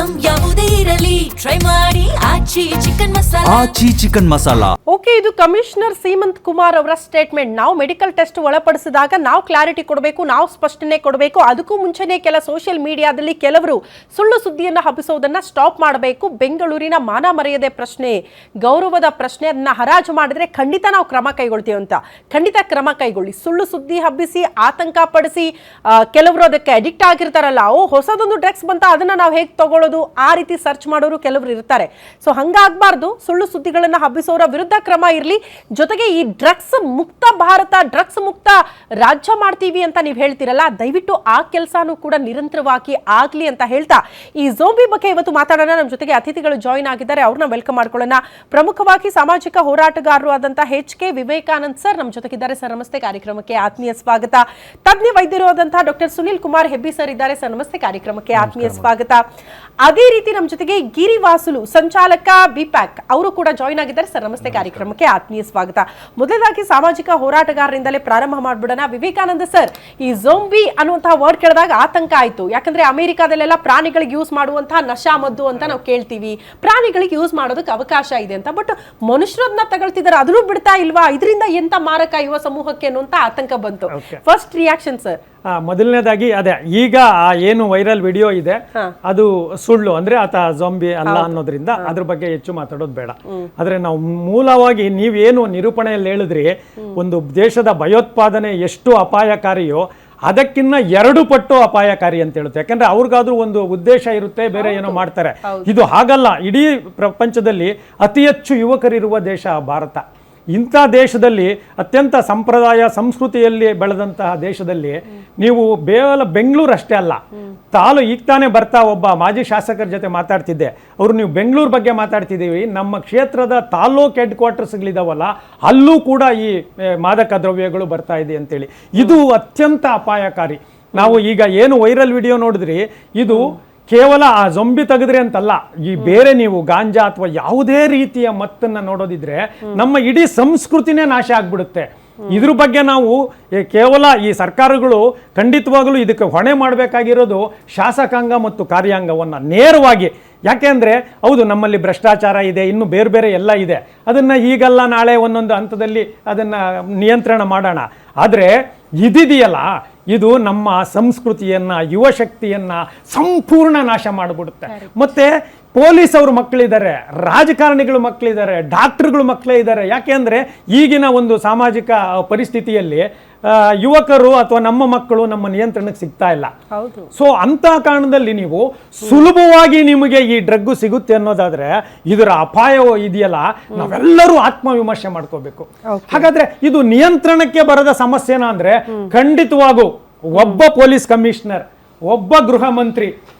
Item ಯಾವುದೇ ಇರಲಿ try ಮಾಡಿ ಆಚಿ ಚಿಕನ್ ಮಸಾಲಾ. ಓಕೆ, ಇದು ಕಮಿಷನರ್ ಸೀಮಂತ್ ಕುಮಾರ್ ಅವರ ಸ್ಟೇಟ್ಮೆಂಟ್. ನಾವು ಮೆಡಿಕಲ್ ಟೆಸ್ಟ್ ಒಳಪಡಿಸಿದಾಗ ನಾವು ಕ್ಲಾರಿಟಿ ಕೊಡಬೇಕು, ನಾವು ಸ್ಪಷ್ಟನೆ ಕೊಡಬೇಕು. ಅದಕ್ಕೂ ಮುಂಚೆನೇ ಕೆಲ ಸೋಷಿಯಲ್ ಮೀಡಿಯಾದಲ್ಲಿ ಕೆಲವರು ಸುಳ್ಳು ಸುದ್ದಿಯನ್ನು ಹಬ್ಬಿಸೋದನ್ನ ಸ್ಟಾಪ್ ಮಾಡಬೇಕು. ಬೆಂಗಳೂರಿನ ಮಾನ ಮರ್ಯಾದೆ ಪ್ರಶ್ನೆ, ಗೌರವದ ಪ್ರಶ್ನೆ, ಅದನ್ನ ಹರಾಜು ಮಾಡಿದ್ರೆ ಖಂಡಿತ ನಾವು ಕ್ರಮ ಕೈಗೊಳ್ತೀವಿ ಅಂತ. ಖಂಡಿತ ಕ್ರಮ ಕೈಗೊಳ್ಳಿ. ಸುಳ್ಳು ಸುದ್ದಿ ಹಬ್ಬಿಸಿ ಆತಂಕ ಪಡಿಸಿ ಕೆಲವರು ಅದಕ್ಕೆ ಅಡಿಕ್ಟ್ ಆಗಿರ್ತಾರಲ್ಲ, ಹೊಸದೊಂದು ಡ್ರಗ್ಸ್ ಬಂತ ಅದನ್ನ ನಾವು ಹೇಗೆ ತಗೊಳ್ಳೋದು, ಆ ರೀತಿ ಸರ್ಚ್ ಮಾಡೋರು ಕೆಲವರು ಇರ್ತಾರೆ. ಸೊ ಹಂಗಾಗಬಾರ್ದು. ಸುಳ್ಳು ಸುದ್ದಿಗಳನ್ನ ಹಬ್ಬಿಸೋರ ವಿರುದ್ಧ ಕ್ರಮ ಇರಲಿ. ಜೊತೆಗೆ ಈ ಡ್ರಗ್ಸ್ ಮುಕ್ತ ಭಾರತ, ಡ್ರಗ್ಸ್ ಮುಕ್ತ ರಾಜ್ಯ ಮಾಡ್ತೀವಿ ಅಂತ ನೀವು ಹೇಳ್ತೀರಲ್ಲ, ದಯವಿಟ್ಟು ಆ ಕೆಲಸನೂ ಕೂಡ ನಿರಂತರವಾಗಿ ಆಗ್ಲಿ ಅಂತ ಹೇಳ್ತಾ ಈ ಝೋಂಬಿ ಬಗ್ಗೆ ಇವತ್ತು ಮಾತಾಡೋಣ. ನಮ್ಮ ಜೊತೆಗೆ ಅತಿಥಿಗಳು ಜಾಯಿನ್ ಆಗಿದ್ದಾರೆ, ಅವ್ರನ್ನ ವೆಲ್ಕಮ್ ಮಾಡ್ಕೊಳ್ಳೋಣ. ಪ್ರಮುಖವಾಗಿ ಸಾಮಾಜಿಕ ಹೋರಾಟಗಾರರು ಆದಂತಹ HK ವಿವೇಕಾನಂದ್ ಸರ್ ನಮ್ಮ ಜೊತೆಗಿದ್ದಾರೆ. ಸರ್ ನಮಸ್ತೆ, ಕಾರ್ಯಕ್ರಮಕ್ಕೆ ಆತ್ಮೀಯ ಸ್ವಾಗತ. ತಜ್ಞ ವೈದ್ಯರು ಆದಂತಹ ಡಾಕ್ಟರ್ ಸುನಿಲ್ ಕುಮಾರ್ ಹೆಬ್ಬಿ ಸರ್ ಇದ್ದಾರೆ. ಸರ್ ನಮಸ್ತೆ, ಕಾರ್ಯಕ್ರಮಕ್ಕೆ ಆತ್ಮೀಯ ಸ್ವಾಗತ. ಅದೇ ರೀತಿ ನಮ್ಮ ಜೊತೆಗೆ ಗಿರಿವಾಸುಲು ಸಂಚಾಲಕ ಬಿಪ್ಯಾಕ್ ಅವರು ಕೂಡ ಜಾಯಿನ್ ಆಗಿದ್ದಾರೆ. ಸರ್ ನಮಸ್ತೆ, ಕಾರ್ಯಕ್ರಮಕ್ಕೆ ಆತ್ಮೀಯ ಸ್ವಾಗತ. ಮೊದಲಾಗಿ ಸಾಮಾಜಿಕ ಹೋರಾಟಗಾರರಿಂದಲೇ ಪ್ರಾರಂಭ ಮಾಡ್ಬಿಡೋಣ. ವಿವೇಕಾನಂದ ಸರ್, ಈ ಝೋಂಬಿ ಅನ್ನುವಂತಹ ವರ್ಡ್ ಕೇಳಿದಾಗ ಆತಂಕ ಆಯ್ತು. ಯಾಕಂದ್ರೆ ಅಮೆರಿಕಾದಲ್ಲೆಲ್ಲ ಪ್ರಾಣಿಗಳಿಗೆ ಯೂಸ್ ಮಾಡುವಂತಹ ನಶಾ ಮದ್ದು ಅಂತ ನಾವು ಕೇಳ್ತೀವಿ, ಪ್ರಾಣಿಗಳಿಗೆ ಯೂಸ್ ಮಾಡೋದಕ್ಕೆ ಅವಕಾಶ ಇದೆ ಅಂತ. ಬಟ್ ಮನುಷ್ಯರನ್ನ ತಗೊಳ್ತಿದ್ದಾರೆ, ಅದನ್ನು ಬಿಡ್ತಾ ಇಲ್ವಾ? ಇದರಿಂದ ಎಂತ ಮಾರಕ ಯುವ ಸಮೂಹಕ್ಕೆ ಅನ್ನುವಂತ ಆತಂಕ ಬಂತು. First reaction sir. ಮೊದಲನೇದಾಗಿ ಅದೇ, ಈಗ ಏನು ವೈರಲ್ ವಿಡಿಯೋ ಇದೆ ಅದು ಸುಳ್ಳು, ಅಂದ್ರೆ ಆತ ಝೋಂಬಿ ಅಲ್ಲ ಅನ್ನೋದ್ರಿಂದ ಅದ್ರ ಬಗ್ಗೆ ಹೆಚ್ಚು ಮಾತಾಡೋದು ಬೇಡ. ಆದ್ರೆ ನಾವು ಮೂಲವಾಗಿ ನೀವೇನು ನಿರೂಪಣೆಯಲ್ಲಿ ಹೇಳಿದ್ರಿ, ಒಂದು ದೇಶದ ಭಯೋತ್ಪಾದನೆ ಎಷ್ಟು ಅಪಾಯಕಾರಿಯೋ ಅದಕ್ಕಿನ್ನ 2 ಪಟ್ಟು ಅಪಾಯಕಾರಿ ಅಂತ ಹೇಳುತ್ತೆ. ಯಾಕಂದ್ರೆ ಅವ್ರಿಗಾದ್ರೂ ಒಂದು ಉದ್ದೇಶ ಇರುತ್ತೆ, ಬೇರೆ ಏನೋ ಮಾಡ್ತಾರೆ. ಇದು ಹಾಗಲ್ಲ. ಇಡೀ ಪ್ರಪಂಚದಲ್ಲಿ ಅತಿ ಹೆಚ್ಚು ಯುವಕರಿರುವ ದೇಶ ಭಾರತ. ಇಂಥ ದೇಶದಲ್ಲಿ ಅತ್ಯಂತ ಸಂಪ್ರದಾಯ ಸಂಸ್ಕೃತಿಯಲ್ಲಿ ಬೆಳೆದಂತಹ ದೇಶದಲ್ಲಿ ನೀವು ಬೆಂಗಳೂರು ಅಷ್ಟೇ ಅಲ್ಲ, ಈಗ ತಾನೇ ಬರ್ತಾ ಒಬ್ಬ ಮಾಜಿ ಶಾಸಕರ ಜೊತೆ ಮಾತಾಡ್ತಿದ್ದೆ. ಅವರು ನೀವು ಬೆಂಗಳೂರು ಬಗ್ಗೆ ಮಾತಾಡ್ತಿದ್ದೀವಿ, ನಮ್ಮ ಕ್ಷೇತ್ರದ ತಾಲೂಕ್ ಹೆಡ್ ಕ್ವಾರ್ಟರ್ಸ್ಗಳಿದಾವಲ್ಲ ಅಲ್ಲೂ ಕೂಡ ಈ ಮಾದಕ ದ್ರವ್ಯಗಳು ಬರ್ತಾ ಇದೆ ಅಂತೇಳಿ. ಇದು ಅತ್ಯಂತ ಅಪಾಯಕಾರಿ. ನಾವು ಈಗ ಏನು ವೈರಲ್ ವಿಡಿಯೋ ನೋಡಿದ್ರಿ, ಇದು ಕೇವಲ ಆ ಝೋಂಬಿ ತೆಗೆದ್ರೆ ಅಂತಲ್ಲ, ಈ ಬೇರೆ ನೀವು ಗಾಂಜಾ ಅಥವಾ ಯಾವುದೇ ರೀತಿಯ ಮತ್ತನ್ನ ನೋಡೋದಿದ್ರೆ ನಮ್ಮ ಇಡೀ ಸಂಸ್ಕೃತಿನೇ ನಾಶ ಆಗ್ಬಿಡುತ್ತೆ. ಇದ್ರ ಬಗ್ಗೆ ನಾವು ಕೇವಲ ಈ ಸರ್ಕಾರಗಳು ಖಂಡಿತವಾಗಲೂ ಇದಕ್ಕೆ ಹೊಣೆ ಮಾಡಬೇಕಾಗಿರೋದು ಶಾಸಕಾಂಗ ಮತ್ತು ಕಾರ್ಯಾಂಗವನ್ನು ನೇರವಾಗಿ. ಯಾಕೆಂದರೆ ಹೌದು, ನಮ್ಮಲ್ಲಿ ಭ್ರಷ್ಟಾಚಾರ ಇದೆ, ಇನ್ನು ಬೇರೆ ಬೇರೆ ಎಲ್ಲ ಇದೆ. ಅದನ್ನು ಈಗಲ್ಲ ನಾಳೆ ಒಂದೊಂದು ಹಂತದಲ್ಲಿ ಅದನ್ನು ನಿಯಂತ್ರಣ ಮಾಡೋಣ. ಆದರೆ ಇದಿದೆಯಲ್ಲ, ಇದು ನಮ್ಮ ಸಂಸ್ಕೃತಿಯನ್ನು, ಯುವಶಕ್ತಿಯನ್ನು ಸಂಪೂರ್ಣ ನಾಶ ಮಾಡಿಬಿಡುತ್ತೆ. ಮತ್ತು ಪೊಲೀಸ್ ಅವ್ರ ಮಕ್ಕಳಿದ್ದಾರೆ, ರಾಜಕಾರಣಿಗಳು ಮಕ್ಕಳಿದ್ದಾರೆ, ಡಾಕ್ಟರ್ಗಳು ಮಕ್ಕಳೇ ಇದ್ದಾರೆ. ಯಾಕೆಂದರೆ ಈಗಿನ ಒಂದು ಸಾಮಾಜಿಕ ಪರಿಸ್ಥಿತಿಯಲ್ಲಿ ಯುವಕರು ಅಥವಾ ನಮ್ಮ ಮಕ್ಕಳು ನಮ್ಮ ನಿಯಂತ್ರಣಕ್ಕೆ ಸಿಗ್ತಾ ಇಲ್ಲ. ಸೊ ಅಂತ ಕಾರಣದಲ್ಲಿ ನೀವು ಸುಲಭವಾಗಿ ನಿಮಗೆ ಈ ಡ್ರಗ್ ಸಿಗುತ್ತೆ ಅನ್ನೋದಾದ್ರೆ ಇದರ ಅಪಾಯ ಇದೆಯಲ್ಲ, ನಾವೆಲ್ಲರೂ ಆತ್ಮವಿಮರ್ಶೆ ಮಾಡ್ಕೋಬೇಕು. ಹಾಗಾದ್ರೆ ಇದು ನಿಯಂತ್ರಣಕ್ಕೆ ಬರದ ಸಮಸ್ಯೆನಾ ಅಂದ್ರೆ ಖಂಡಿತವಾಗೂ ಒಬ್ಬ ಪೊಲೀಸ್ ಕಮಿಷನರ್, ಒಬ್ಬ ಗೃಹ ಮಂತ್ರಿ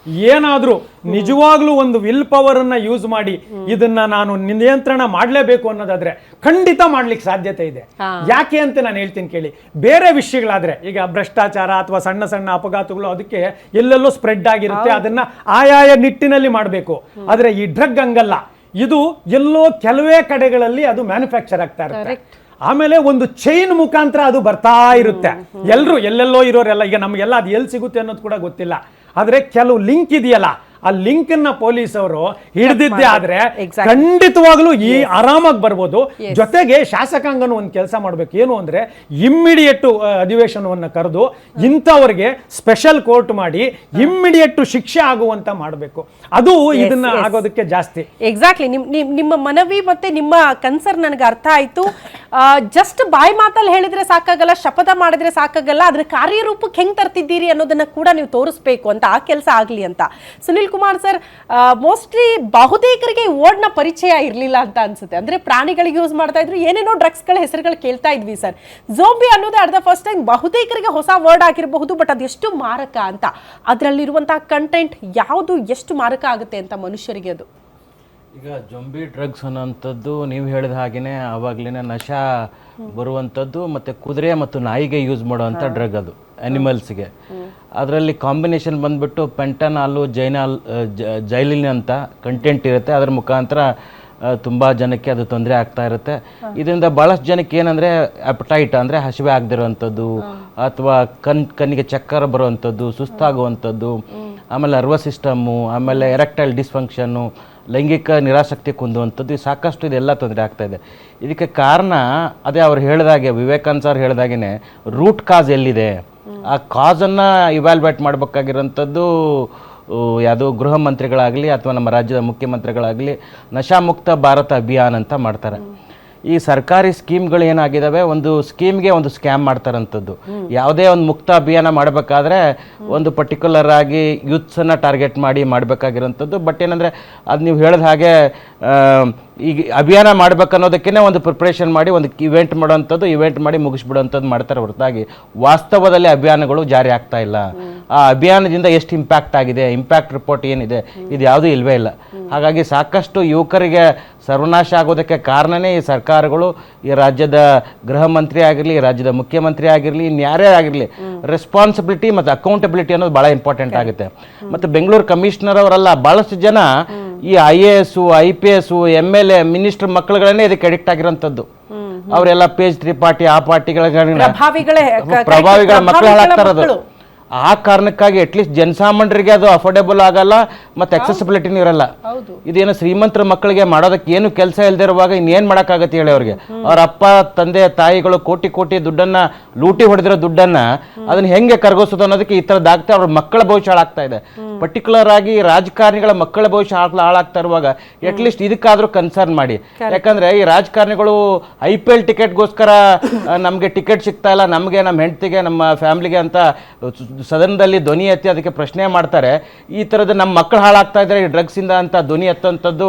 ಏನಾದ್ರೂ ನಿಜವಾಗ್ಲೂ ಒಂದು ವಿಲ್ ಪವರ್ ಅನ್ನ ಯೂಸ್ ಮಾಡಿ ಇದನ್ನ ನಾನು ನಿಯಂತ್ರಣ ಮಾಡಲೇಬೇಕು ಅನ್ನೋದಾದ್ರೆ ಖಂಡಿತ ಮಾಡ್ಲಿಕ್ಕೆ ಸಾಧ್ಯತೆ ಇದೆ. ಯಾಕೆ ಅಂತ ನಾನು ಹೇಳ್ತೀನಿ ಕೇಳಿ. ಬೇರೆ ವಿಷಯಗಳಾದ್ರೆ, ಈಗ ಭ್ರಷ್ಟಾಚಾರ ಅಥವಾ ಸಣ್ಣ ಸಣ್ಣ ಅಪಘಾತಗಳು ಅದಕ್ಕೆ ಎಲ್ಲೆಲ್ಲೋ ಸ್ಪ್ರೆಡ್ ಆಗಿರುತ್ತೆ, ಅದನ್ನ ಆಯಾಯ ನಿಟ್ಟಿನಲ್ಲಿ ಮಾಡಬೇಕು. ಆದ್ರೆ ಈ ಡ್ರಗ್ ಹಂಗಲ್ಲ, ಇದು ಎಲ್ಲೋ ಕೆಲವೇ ಕಡೆಗಳಲ್ಲಿ ಅದು ಮ್ಯಾನುಫ್ಯಾಕ್ಚರ್ ಆಗ್ತಾ ಇರುತ್ತೆ. ಆಮೇಲೆ ಒಂದು ಚೈನ್ ಮುಖಾಂತರ ಅದು ಬರ್ತಾ ಇರುತ್ತೆ. ಎಲ್ಲರೂ ಎಲ್ಲೆಲ್ಲೋ ಇರೋರೆಲ್ಲ, ಈಗ ನಮಗೆಲ್ಲ ಅದು ಎಲ್ಲಿ ಸಿಗುತ್ತೆ ಅನ್ನೋದು ಕೂಡ ಗೊತ್ತಿಲ್ಲ. ಆದ್ರೆ ಕೆಲವು ಲಿಂಕ್ ಇದೆಯಲ್ಲ, ಆ ಲಿಂಕ್ ಅನ್ನ ಪೊಲೀಸ್ ಅವರು ಹಿಡಿದಿದ್ದೆ ಆದ್ರೆ ಖಂಡಿತವಾಗ್ಲೂ ಈ ಆರಾಮಾಗಿ ಬರ್ಬೋದು. ಜೊತೆಗೆ ಶಾಸಕಾಂಗನು ಒಂದು ಕೆಲಸ ಮಾಡ್ಬೇಕು. ಏನು ಅಂದ್ರೆ ಇಮ್ಮಿಡಿಯೇಟ್ ಅಧಿವೇಶನವನ್ನು ಕರೆದು ಇಂಥವ್ರಿಗೆ ಸ್ಪೆಷಲ್ ಕೋರ್ಟ್ ಮಾಡಿ ಇಮ್ಮಿಡಿಯೇಟ್ ಶಿಕ್ಷೆ ಆಗುವಂತ ಮಾಡಬೇಕು. ಅದು ಇದನ್ನ ಆಗೋದಕ್ಕೆ ಜಾಸ್ತಿ. ಎಕ್ಸಾಕ್ಟ್ಲಿ, ನಿಮ್ಮ ಮನವಿ ಮತ್ತೆ ನಿಮ್ಮ ಕನ್ಸರ್ನ್ ನನಗೆ ಅರ್ಥ ಆಯ್ತು. ಜಸ್ಟ್ ಬಾಯಿ ಮಾತಲ್ಲಿ ಹೇಳಿದ್ರೆ ಸಾಕಾಗಲ್ಲ, ಶಪಥ ಮಾಡಿದ್ರೆ ಸಾಕಾಗಲ್ಲ, ಅದ್ರ ಕಾರ್ಯರೂಪಕ್ಕೆ ಹೆಂಗ್ ತರ್ತಿದ್ದೀರಿ ಅನ್ನೋದನ್ನ ಕೂಡ ನೀವು ತೋರಿಸ್ಬೇಕು ಅಂತ, ಆ ಕೆಲಸ ಆಗ್ಲಿ ಅಂತ. ಸುನಿಲ್ ಕುಮಾರ್ ಸರ್, ಮೋಸ್ಟ್ಲಿ ಬಹುತೇಕರಿಗೆ ವರ್ಡ್ನ ಪರಿಚಯ ಇರಲಿಲ್ಲ ಅಂತ ಅನ್ಸುತ್ತೆ. ಅಂದ್ರೆ ಪ್ರಾಣಿಗಳಿಗೆ ಯೂಸ್ ಮಾಡ್ತಾ ಇದ್ರು, ಏನೇನೋ ಡ್ರಗ್ಸ್ಗಳ ಹೆಸರುಗಳು ಕೇಳ್ತಾ ಇದ್ವಿ ಸರ್. ಝೋಂಬಿ ಅನ್ನೋದೇ ಅಟ್ ದ ಫಸ್ಟ್ ಟೈಮ್ ಬಹುತೇಕರಿಗೆ ಹೊಸ ವರ್ಡ್ ಆಗಿರಬಹುದು. ಬಟ್ ಅದೆಷ್ಟು ಮಾರಕ ಅಂತ, ಅದರಲ್ಲಿರುವಂತಹ ಕಂಟೆಂಟ್ ಯಾವುದು ಎಷ್ಟು ಮಾರಕ ಆಗುತ್ತೆ ಅಂತ ಮನುಷ್ಯರಿಗೆ. ಅದು ಈಗ ಜೊಂಬಿ ಡ್ರಗ್ಸ್ ಅನ್ನೋಂಥದ್ದು ನೀವು ಹೇಳಿದ ಹಾಗೆಯೇ ಆವಾಗಲೇ ನಶಾ ಬರುವಂಥದ್ದು, ಮತ್ತು ಕುದುರೆ ಮತ್ತು ನಾಯಿಗೆ ಯೂಸ್ ಮಾಡುವಂಥ ಡ್ರಗ್ ಅದು, ಆ್ಯನಿಮಲ್ಸ್ಗೆ. ಅದರಲ್ಲಿ ಕಾಂಬಿನೇಷನ್ ಬಂದುಬಿಟ್ಟು ಪೆಂಟನಾಲು ಜೈಲಿನ್ ಅಂತ ಕಂಟೆಂಟ್ ಇರುತ್ತೆ. ಅದರ ಮುಖಾಂತರ ತುಂಬ ಜನಕ್ಕೆ ಅದು ತೊಂದರೆ ಆಗ್ತಾ ಇರುತ್ತೆ. ಇದರಿಂದ ಭಾಳಷ್ಟು ಜನಕ್ಕೆ ಏನಂದರೆ ಅಪಟೈಟ್ ಅಂದರೆ ಹಸಿವೆ ಆಗದಿರುವಂಥದ್ದು, ಅಥವಾ ಕಣ್ಣಿಗೆ ಚಕ್ಕರ ಬರುವಂಥದ್ದು, ಸುಸ್ತಾಗುವಂಥದ್ದು, ಆಮೇಲೆ ನರ್ವಸ್ ಸಿಸ್ಟಮ್ಮು, ಆಮೇಲೆ ಎರೆಕ್ಟೈಲ್ ಡಿಸ್ಫಂಕ್ಷನ್ನು, ಲೈಂಗಿಕ ನಿರಾಸಕ್ತಿ ಕುಂದುವಂಥದ್ದು ಸಾಕಷ್ಟು ಇದೆಲ್ಲ ತೊಂದರೆ ಆಗ್ತಾಯಿದೆ. ಇದಕ್ಕೆ ಕಾರಣ ಅದೇ ಅವ್ರು ಹೇಳಿದಾಗೆ, ವಿವೇಕಾನಂದ ಸರ್ ಹೇಳಿದಾಗೇ ರೂಟ್ ಕಾಸ್ ಎಲ್ಲಿದೆ, ಆ ಕಾಸನ್ನು ಇವ್ಯಾಲ್ಯುವೇಟ್ ಮಾಡಬೇಕಾಗಿರೋಂಥದ್ದು ಯಾವುದೋ ಗೃಹ ಮಂತ್ರಿಗಳಾಗಲಿ ಅಥವಾ ನಮ್ಮ ರಾಜ್ಯದ ಮುಖ್ಯಮಂತ್ರಿಗಳಾಗಲಿ ನಶಾಮುಕ್ತ ಭಾರತ ಅಭಿಯಾನ ಅಂತ ಮಾಡ್ತಾರೆ. ಈ ಸರ್ಕಾರಿ ಸ್ಕೀಮ್ಗಳು ಏನಾಗಿದ್ದಾವೆ, ಒಂದು ಸ್ಕೀಮ್ಗೆ ಒಂದು ಸ್ಕ್ಯಾಮ್ ಮಾಡ್ತಾರಂಥದ್ದು. ಯಾವುದೇ ಒಂದು ಮುಕ್ತ ಅಭಿಯಾನ ಮಾಡಬೇಕಾದ್ರೆ ಒಂದು ಪರ್ಟಿಕ್ಯುಲರ್ ಆಗಿ ಯೂತ್ಸನ್ನು ಟಾರ್ಗೆಟ್ ಮಾಡಿ ಮಾಡಬೇಕಾಗಿರೋಂಥದ್ದು. ಬಟ್ ಏನಂದರೆ ಅದು ನೀವು ಹೇಳಿದ ಹಾಗೆ ಈಗ ಅಭಿಯಾನ ಮಾಡ್ಬೇಕನ್ನೋದಕ್ಕೇ ಒಂದು ಪ್ರಿಪ್ರೇಷನ್ ಮಾಡಿ ಒಂದು ಇವೆಂಟ್ ಮಾಡೋವಂಥದ್ದು, ಇವೆಂಟ್ ಮಾಡಿ ಮುಗಿಸ್ಬಿಡೋವಂಥದ್ದು ಮಾಡ್ತಾರೆ ಹೊರತಾಗಿ ವಾಸ್ತವದಲ್ಲಿ ಅಭಿಯಾನಗಳು ಜಾರಿ ಆಗ್ತಾ ಇಲ್ಲ. ಆ ಅಭಿಯಾನದಿಂದ ಎಷ್ಟು ಇಂಪ್ಯಾಕ್ಟ್ ಆಗಿದೆ, ಇಂಪ್ಯಾಕ್ಟ್ ರಿಪೋರ್ಟ್ ಏನಿದೆ, ಇದು ಯಾವುದೂ ಇಲ್ಲವೇ ಇಲ್ಲ. ಹಾಗಾಗಿ ಸಾಕಷ್ಟು ಯುವಕರಿಗೆ ಸರ್ವನಾಶ ಆಗೋದಕ್ಕೆ ಕಾರಣನೇ ಈ ಸರ್ಕಾರಗಳು, ಈ ರಾಜ್ಯದ ಗೃಹ ಮಂತ್ರಿ ಆಗಿರಲಿ, ರಾಜ್ಯದ ಮುಖ್ಯಮಂತ್ರಿ ಆಗಿರಲಿ, ಇನ್ಯಾರೇ ಆಗಿರಲಿ, ರೆಸ್ಪಾನ್ಸಿಬಿಲಿಟಿ ಮತ್ತು ಅಕೌಂಟಬಿಲಿಟಿ ಅನ್ನೋದು ಭಾಳ ಇಂಪಾರ್ಟೆಂಟ್ ಆಗುತ್ತೆ. ಮತ್ತು ಬೆಂಗಳೂರು ಕಮಿಷನರ್ ಅವರೆಲ್ಲ ಭಾಳಷ್ಟು ಜನ ಈ IAS, IPS, MLA, ಮಿನಿಸ್ಟರ್ ಮಕ್ಕಳುಗಳನ್ನೇ ಇದಕ್ಕೆ ಅಡಿಕ್ಟ್ ಆಗಿರೋಂಥದ್ದು. ಅವರೆಲ್ಲ ಪೇಜ್ 3 ಪಾರ್ಟಿ ಆ ಪಾರ್ಟಿಗಳ ಪ್ರಭಾವಿಗಳ ಮಕ್ಕಳು ಹಾಳಾಗ್ತಾರದು. ಆ ಕಾರಣಕ್ಕಾಗಿ ಅಟ್ಲೀಸ್ಟ್ ಜನಸಾಮಾನ್ಯರಿಗೆ ಅದು ಅಫೋರ್ಡೆಬಲ್ ಆಗಲ್ಲ ಮತ್ತು ಅಕ್ಸೆಸಿಬಿಲಿಟಿನೂ ಇರಲ್ಲ. ಇದೇನು ಶ್ರೀಮಂತರ ಮಕ್ಕಳಿಗೆ ಮಾಡೋದಕ್ಕೆ ಏನು ಕೆಲಸ ಇಲ್ಲದೆ ಇರುವಾಗ ಇನ್ನೇನು ಮಾಡೋಕ್ಕಾಗತ್ತೆ ಹೇಳಿ ಅವ್ರಿಗೆ. ಅವ್ರ ಅಪ್ಪ ತಂದೆ ತಾಯಿಗಳು ಕೋಟಿ ಕೋಟಿ ದುಡ್ಡನ್ನು ಲೂಟಿ ಹೊಡೆದಿರೋ ದುಡ್ಡನ್ನು ಅದನ್ನು ಹೆಂಗೆ ಕರಗಿಸೋದು ಅನ್ನೋದಕ್ಕೆ ಈ ಥರದ್ದಾಗ್ತಾ ಅವ್ರ ಮಕ್ಕಳ ಭವಿಷ್ಯ ಹಾಳಾಗ್ತಾ ಇದೆ. ಪರ್ಟಿಕ್ಯುಲರ್ ಆಗಿ ರಾಜಕಾರಣಿಗಳ ಮಕ್ಕಳ ಭವಿಷ್ಯ ಹಾಳಾಗ್ತಾ ಇರುವಾಗ ಅಟ್ಲೀಸ್ಟ್ ಇದಕ್ಕಾದರೂ ಕನ್ಸರ್ನ್ ಮಾಡಿ. ಯಾಕಂದರೆ ಈ ರಾಜಕಾರಣಿಗಳು IPL ಟಿಕೆಟ್ಗೋಸ್ಕರ ನಮಗೆ ಟಿಕೆಟ್ ಸಿಗ್ತಾ ಇಲ್ಲ, ನಮಗೆ, ನಮ್ಮ ಹೆಂಡತಿಗೆ, ನಮ್ಮ ಫ್ಯಾಮ್ಲಿಗೆ ಅಂತ ಸದನದಲ್ಲಿ ಧ್ವನಿ ಎತ್ತಿ ಅದಕ್ಕೆ ಪ್ರಶ್ನೆ ಮಾಡ್ತಾರೆ. ಈ ಥರದ್ದು ನಮ್ಮ ಮಕ್ಕಳು ಹಾಳಾಗ್ತಾ ಇದ್ದಾರೆ ಈ ಡ್ರಗ್ಸಿಂದ ಅಂತ ಧ್ವನಿ ಎತ್ತುವಂಥದ್ದು